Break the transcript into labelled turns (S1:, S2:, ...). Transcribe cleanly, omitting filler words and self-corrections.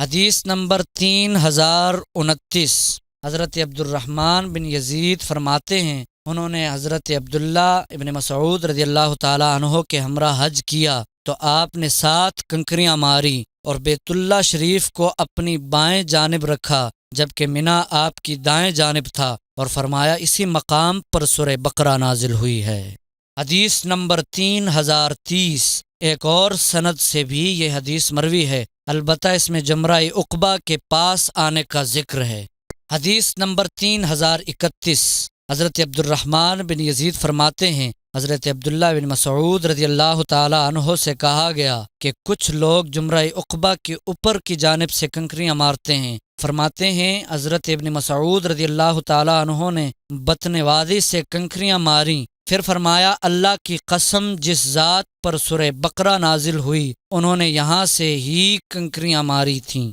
S1: حدیث نمبر 3029۔ حضرت عبد الرحمن بن یزید فرماتے ہیں انہوں نے حضرت عبداللہ ابن مسعود رضی اللہ تعالی عنہ کے ہمراہ حج کیا تو آپ نے 7 کنکریاں ماری اور بیت اللہ شریف کو اپنی بائیں جانب رکھا جبکہ منا آپ کی دائیں جانب تھا، اور فرمایا اسی مقام پر سورہ بقرہ نازل ہوئی ہے۔ حدیث نمبر 3030۔ ایک اور سند سے بھی یہ حدیث مروی ہے، البتہ اس میں جمرہ عقبہ کے پاس آنے کا ذکر ہے۔ حدیث نمبر 3031۔ حضرت عبد الرحمن بن یزید فرماتے ہیں حضرت عبداللہ بن مسعود رضی اللہ تعالی عنہ سے کہا گیا کہ کچھ لوگ جمرہ عقبہ کے اوپر کی جانب سے کنکریاں مارتے ہیں۔ فرماتے ہیں حضرت ابن مسعود رضی اللہ تعالی عنہ نے بطن وادی سے کنکریاں ماری، پھر فرمایا اللہ کی قسم جس ذات پر سورہ بقرہ نازل ہوئی انہوں نے یہاں سے ہی کنکریاں ماری تھیں۔